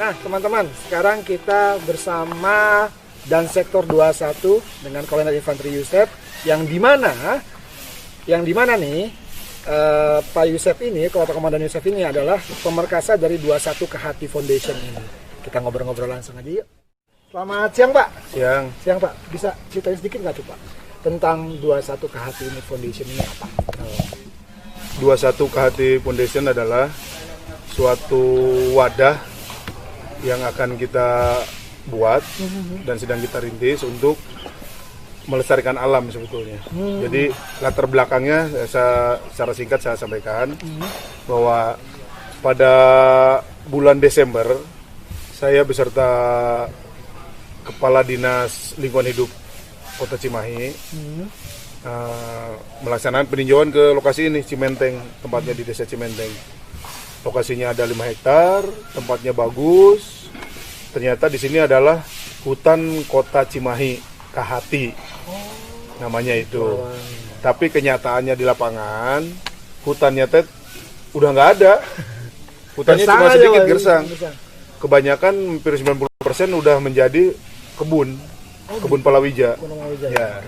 Nah teman-teman, sekarang kita bersama dan sektor 21 dengan Kolonel Infanteri Yusef yang dimana nih Pak Yusef ini, Bapak Komandan Yusef ini adalah pemerkasa dari 21 Kehati Foundation ini. Kita ngobrol-ngobrol langsung aja yuk. Selamat siang Pak. Siang Pak. Bisa ceritain sedikit nggak tuh Pak tentang 21 Kehati ini Foundation ini apa? 21 Kehati Foundation adalah suatu wadah yang akan kita buat dan sedang kita rintis untuk melestarikan alam sebetulnya. Jadi latar belakangnya secara singkat saya sampaikan bahwa pada bulan Desember saya beserta Kepala Dinas Lingkungan Hidup Kota Cimahi melaksanakan peninjauan ke lokasi ini, Cimenteng, tempatnya di Desa Cimenteng. Lokasinya ada 5 hektar, tempatnya bagus. Ternyata di sini adalah hutan Kota Cimahi, Kehati, namanya itu. Tapi kenyataannya di lapangan, hutannya udah nggak ada. Hutannya cuma sedikit gersang. Kebanyakan hampir 90% udah menjadi kebun palawija. Ya,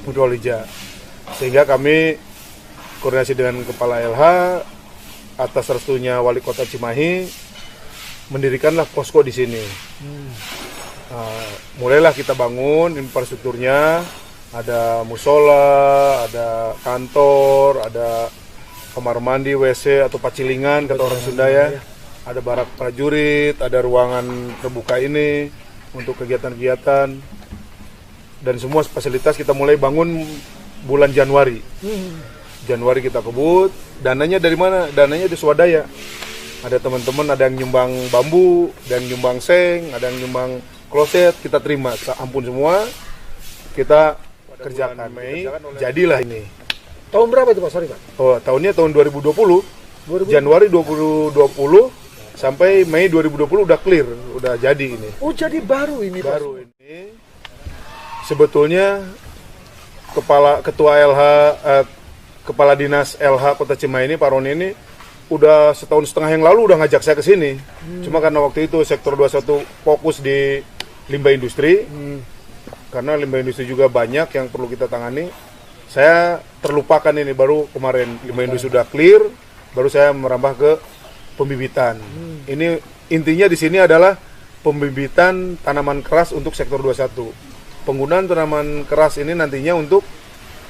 kebun palawija. Sehingga kami koordinasi dengan Kepala LH, atas restunya Wali Kota Cimahi, mendirikanlah posko di sini. Mulailah kita bangun infrastrukturnya, ada musola, ada kantor, ada kamar mandi, WC atau pacilingan kata orang Sunda ya. Ada barak prajurit, ada ruangan terbuka ini untuk kegiatan-kegiatan, dan semua fasilitas kita mulai bangun bulan Januari. Januari kita kebut. Dananya dari mana? Dananya di swadaya. Ada teman-teman, ada yang nyumbang bambu, ada yang nyumbang seng, ada yang nyumbang kloset, kita terima. Ampun semua, kita kerjakan. Mei, jadilah ini. Tahun berapa itu Pak? Sorry Pak. Oh, tahunnya tahun 2020. Januari 2020 sampai Mei 2020 udah clear, udah jadi ini. Oh, jadi baru ini Pak? Baru ini. Sebetulnya Ketua LH, Kepala Dinas LH Kota Cimahi ini, Pak Roni ini, udah setahun setengah yang lalu udah ngajak saya ke sini. Cuma karena waktu itu sektor 21 fokus di limbah industri, karena limbah industri juga banyak yang perlu kita tangani. Saya terlupakan ini, baru kemarin limbah industri sudah clear, baru saya merambah ke pembibitan. Ini intinya di sini adalah pembibitan tanaman keras untuk sektor 21. Penggunaan tanaman keras ini nantinya untuk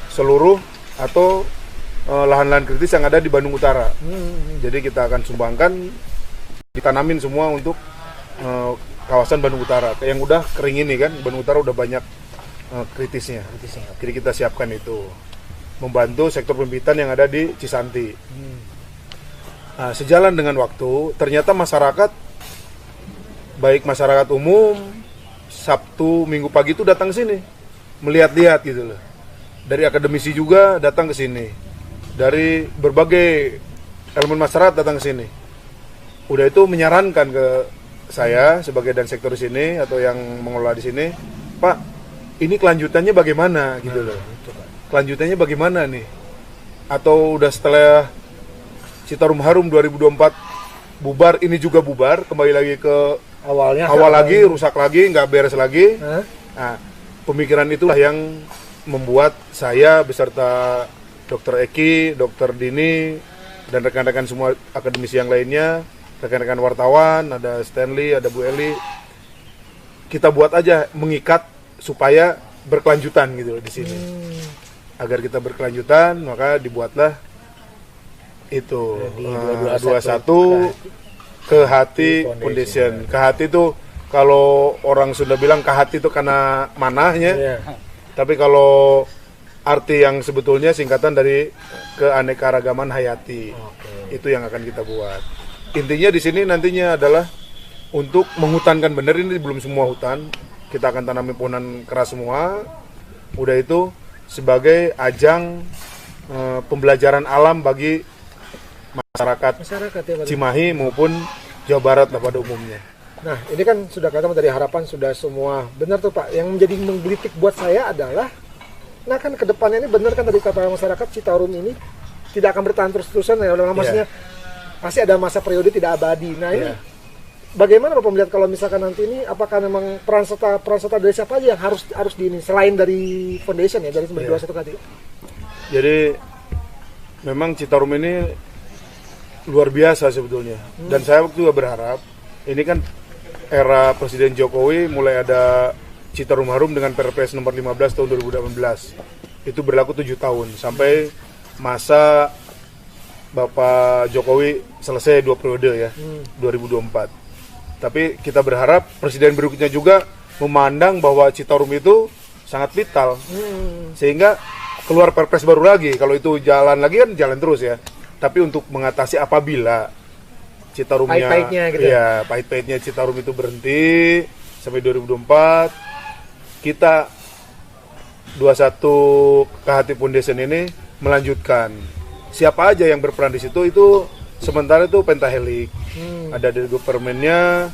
seluruh atau lahan-lahan kritis yang ada di Bandung Utara. Jadi kita akan sumbangkan, ditanamin semua untuk kawasan Bandung Utara. Yang udah kering ini kan, Bandung Utara udah banyak kritisnya. Jadi kita siapkan itu, membantu sektor pembibitan yang ada di Cisanti. Sejalan dengan waktu, ternyata masyarakat, baik masyarakat umum, Sabtu, Minggu pagi itu datang ke sini, melihat-lihat gitu loh. Dari akademisi juga datang ke sini, dari berbagai elemen masyarakat datang ke sini. Udah itu menyarankan ke saya sebagai dan sektor di sini atau yang mengelola di sini, Pak, ini kelanjutannya bagaimana gitu loh. Kelanjutannya bagaimana nih? Atau udah setelah Citarum Harum 2024 bubar, ini juga bubar, kembali lagi ke Awalnya awal lagi, rusak lagi, nggak beres lagi. Hah? Nah, pemikiran itulah yang membuat saya beserta Dr. Eki, Dr. Dini, dan rekan-rekan semua akademisi yang lainnya, rekan-rekan wartawan, ada Stanley, ada Bu Eli, kita buat aja mengikat supaya berkelanjutan gitu loh di sini. Agar kita berkelanjutan, maka dibuatlah itu Jadi 21 ke hati foundation. Ke hati itu kalau orang Sunda bilang ke hati itu karena manahnya. Iya. Tapi kalau arti yang sebetulnya singkatan dari keanekaragaman hayati. Itu yang akan kita buat. Intinya di sini nantinya adalah untuk menghutankan, bener ini belum semua hutan. Kita akan tanami pohonan keras semua. Udah itu sebagai ajang pembelajaran alam bagi masyarakat Masyarakat ya Pak. Cimahi maupun Jawa Barat lah pada umumnya. Nah, ini kan sudah kata dari harapan sudah semua benar tuh Pak. Yang menjadi menggelitik buat saya adalah, nah kan kedepannya ini benar kan tadi kata masyarakat Citarum ini tidak akan bertahan terus-terusan ya. Maksudnya pasti ada masa periode tidak abadi. Nah ini bagaimana Bapak melihat kalau misalkan nanti ini apakah memang peran serta dari siapa aja yang harus di ini selain dari foundation ya dari 21 tadi? Jadi memang Citarum ini luar biasa sebetulnya. Dan saya waktu juga berharap, ini kan era Presiden Jokowi mulai ada Citarum Harum dengan Perpres nomor 15 tahun 2018. Itu berlaku 7 tahun sampai masa Bapak Jokowi selesai 2 periode ya, 2024. Tapi kita berharap Presiden berikutnya juga memandang bahwa Citarum itu sangat vital. Sehingga keluar Perpres baru lagi. Kalau itu jalan lagi kan jalan terus ya. Tapi untuk mengatasi apabila Citarumnya, pahit-pahitnya gitu. Ya, pahit-pahitnya Citarum itu berhenti sampai 2024, kita 21 Kehati Foundation ini melanjutkan. Siapa aja yang berperan di situ itu sementara itu pentahelik. Ada dari governmentnya,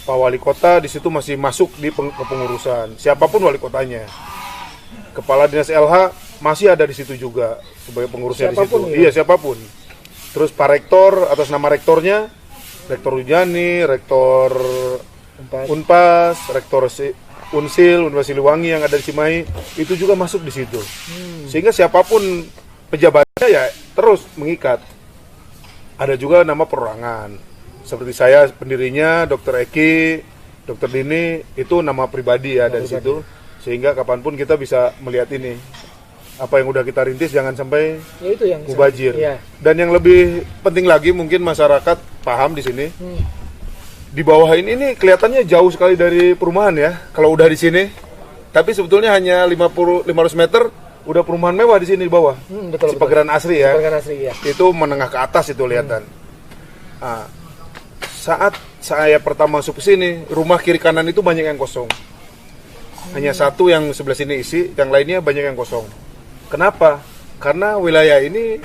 Pak Wali Kota di situ masih masuk di kepengurusan. Siapapun wali kotanya, Kepala Dinas LH masih ada di situ juga sebagai pengurusnya Siapapun di situ. Iya siapapun. Terus Pak Rektor atas nama rektornya, Rektor Ujani, Rektor Unpas, Rektor Unsil, Universitas Siliwangi yang ada di Cimahi itu juga masuk di situ. Sehingga siapapun pejabatnya ya terus mengikat. Ada juga nama perorangan. Seperti saya pendirinya, Dr. Eki, Dr. Dini itu nama pribadi ya dari situ. Sehingga kapanpun kita bisa melihat ini. Apa yang udah kita rintis jangan sampai Ya itu yang mubazir. Iya. Dan yang lebih penting lagi mungkin masyarakat paham di sini. Di bawah ini kelihatannya jauh sekali dari perumahan ya. Kalau udah di sini, tapi sebetulnya hanya 500 meter udah perumahan mewah di sini di bawah. Betul, Cipageran Asri ya. Cipageran Asri ya. Itu menengah ke atas itu kelihatan. Nah, saat saya pertama masuk ke sini, rumah kiri kanan itu banyak yang kosong. Hanya satu yang sebelah sini isi, yang lainnya banyak yang kosong. Kenapa? Karena wilayah ini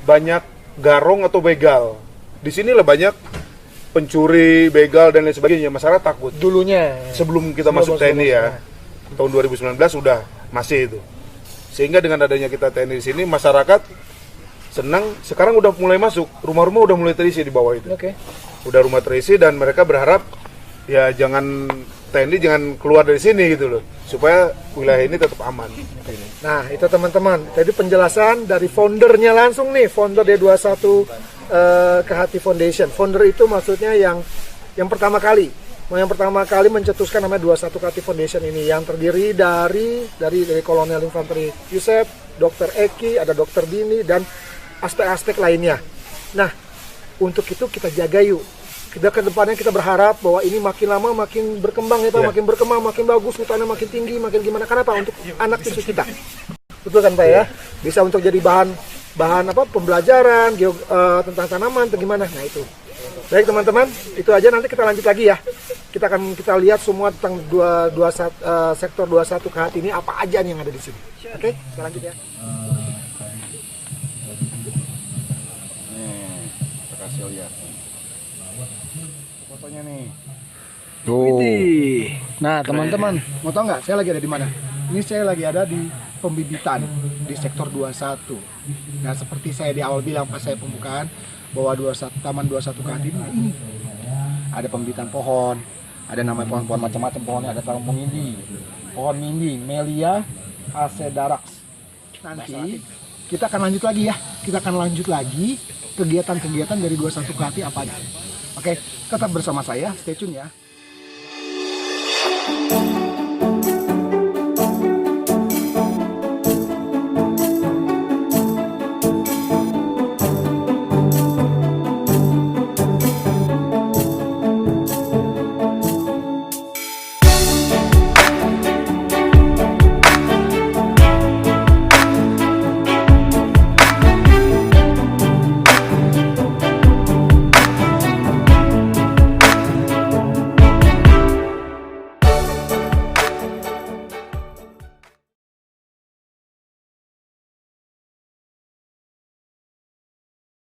banyak garong atau begal. Di sinilah banyak pencuri, begal dan lain sebagainya. Masyarakat takut. Dulunya. Sebelum kita masuk TNI ya, tahun 2019 sudah masih itu. Sehingga dengan adanya kita TNI di sini, masyarakat senang. Sekarang udah mulai masuk, rumah-rumah udah mulai terisi di bawah itu. Oke. Udah rumah terisi dan mereka berharap ya TNI jangan keluar dari sini gitu loh, supaya wilayah ini tetap aman. Nah itu teman-teman, tadi penjelasan dari foundernya langsung nih, founder D21 Kehati Foundation. Founder itu maksudnya yang pertama kali mencetuskan namanya 21 Kehati Foundation ini, yang terdiri dari Kolonel Infanteri Yusef, Dr. Eki, ada Dr. Dini dan aspek-aspek lainnya. Nah untuk itu kita jaga yuk. Kita ke depannya kita berharap bahwa ini makin lama makin berkembang ya Pak, makin berkembang, makin bagus, hutannya makin tinggi, makin gimana. Kenapa? Untuk anak cucu kita. Betul kan Pak ya? Bisa untuk jadi bahan pembelajaran tentang tanaman atau gimana. Nah itu. Baik teman-teman, itu aja, nanti kita lanjut lagi ya. Kita lihat semua tentang sektor 21 Kehati ini apa aja yang ada di sini. Oke, kita lanjut ya. Kita kasih lihat fotonya nih. Tuh. Nah teman-teman, mau tau nggak saya lagi ada di mana? Ini saya lagi ada di pembibitan di sektor 21. Nah, seperti saya di awal bilang pas saya pembukaan bahwa Taman 21 Kaltim ini ada pembibitan pohon, ada namanya pohon-pohon macam-macam pohonnya, ada pohon mindi, Melia acedarax. Nanti kita akan lanjut lagi ya, kegiatan-kegiatan dari 21 Kaltim apa aja. Oke, tetap bersama saya, stay tune ya.